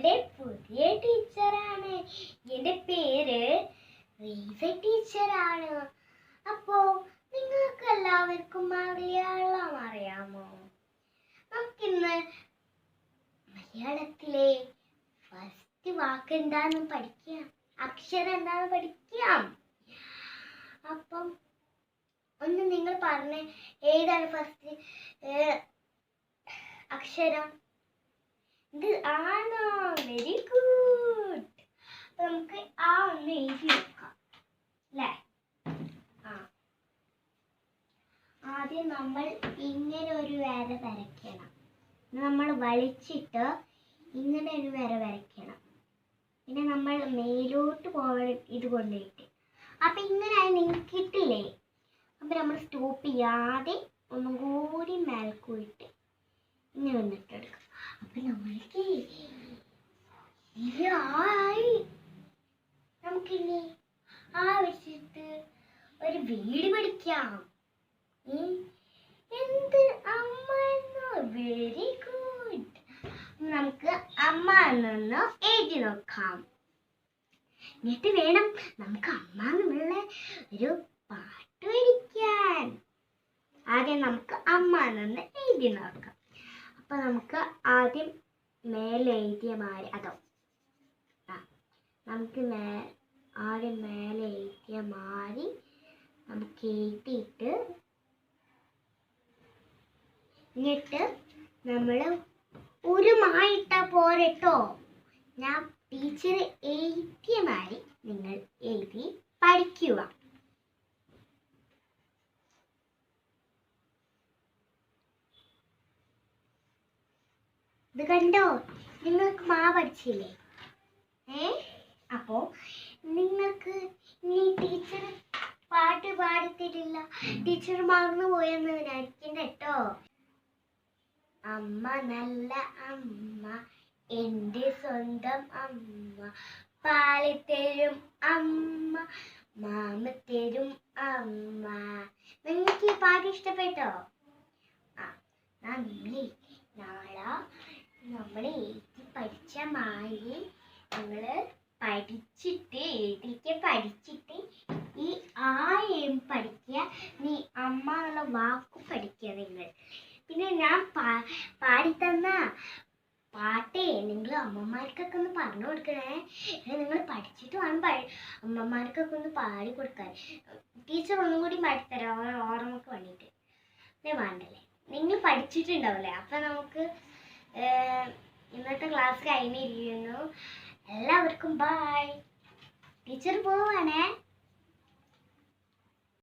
നിങ്ങളുടെ പുതിയ ടീച്ചറാണ്. എൻ്റെ പേര് റീസ ടീച്ചറാണ്. അപ്പോ നിങ്ങൾക്ക് എല്ലാവർക്കും മലയാളം അറിയാമോ? നമുക്കിന്ന് മലയാളത്തിലെ ഫസ്റ്റ് വാക്ക് എന്താണെന്ന് പഠിക്കാം, അക്ഷരം എന്താണെന്ന് പഠിക്കാം. അപ്പം ഒന്ന് നിങ്ങൾ പറഞ്ഞേ, ഏതാണ് ഫസ്റ്റ് അക്ഷരം? ഇത് ആണോ? Very good. നമുക്ക് ആ ഒന്ന് എഴുതി വെക്കാം അല്ലേ? ആദ്യം നമ്മൾ ഇങ്ങനെ ഒരു വര വരയ്ക്കണം. നമ്മൾ വലിച്ചിട്ട് ഇങ്ങനെ ഒരു വര വരയ്ക്കണം. പിന്നെ നമ്മൾ മേലോട്ട് പോകണം ഇത് കൊണ്ടുപോയിട്ട്. അപ്പം ഇങ്ങനെ നിങ്ങൾക്ക് കിട്ടില്ലേ? അപ്പം നമ്മൾ സ്റ്റോപ്പ് ചെയ്യാതെ ഒന്നും കൂടി മേൽക്കൂയിട്ട് ഇങ്ങനെ വന്നിട്ടെടുക്കും. അപ്പം നമ്മൾക്ക് ആയി. നമുക്കിനി ആ വെച്ചിട്ട് ഒരു വീട് പഠിക്കാം. എന്ത് അമ്മ എന്നോ? Very good. നമുക്ക് അമ്മ എന്നൊന്ന് എഴുതി നോക്കാം. എന്നിട്ട് വേണം നമുക്ക് അമ്മ എന്നുള്ള ഒരു പാട്ട് പഠിക്കാൻ. ആദ്യം നമുക്ക് അമ്മ എന്നൊന്ന് എഴുതി നോക്കാം. അപ്പൊ നമുക്ക് ആദ്യം മേലെ എഴുതിയ മാതിരി അതോ നമുക്ക് ആദ്യം മേലെ എഴുതിയ മാതിരി നമുക്ക് എഴുതിയിട്ട് എന്നിട്ട് നമ്മൾ ഒരു മായിട്ടാ പോരട്ടോ. ഞാൻ ടീച്ചർ എഴുതിയ മാതിരി നിങ്ങൾ എഴുതി പഠിക്കുക. ഇത് കണ്ടോ? നിങ്ങൾക്ക് മാ പഠിച്ചില്ലേ? അപ്പോ നിങ്ങൾക്ക് ഇനി ടീച്ചർ പാട്ട് പാടിത്തരില്ല, ടീച്ചർ മറന്നു പോയെന്ന് വിചാരിക്കണ്ട കേട്ടോ. അമ്മ നല്ല അമ്മ, എൻ്റെ സ്വന്തം അമ്മ, പാലിത്തരും അമ്മ, മാമത്തരും അമ്മ. നിങ്ങൾക്ക് ഈ പാട്ട് ഇഷ്ടപ്പെട്ടോ? നാളെ നമ്മൾ എഴുതി പഠിച്ച മാതിരി നമ്മൾ പഠിച്ചിട്ട് ഈ ആയും പഠിക്കുക, നീ അമ്മ എന്നുള്ള വാക്കും പഠിക്കുക നിങ്ങൾ. പിന്നെ ഞാൻ പാടിത്തന്ന പാട്ടേ നിങ്ങൾ അമ്മമാർക്കൊക്കെ ഒന്ന് പറഞ്ഞു കൊടുക്കണേ. നിങ്ങൾ പഠിച്ചിട്ട് വേണം അമ്മമാർക്കൊക്കെ ഒന്ന് പാടി കൊടുക്കാൻ. ടീച്ചർ ഒന്നും കൂടി പാടിത്തരാം ഓർമ്മക്ക് വേണ്ടിയിട്ട്. വേണ്ടല്ലേ, നിങ്ങൾ പഠിച്ചിട്ടുണ്ടാവില്ലേ? അപ്പം നമുക്ക് ഇന്നത്തെ ക്ലാസ് കഴിഞ്ഞിരിക്കുന്നു. എല്ലാവർക്കും ബൈ. ടീച്ചർ പോവാണേ.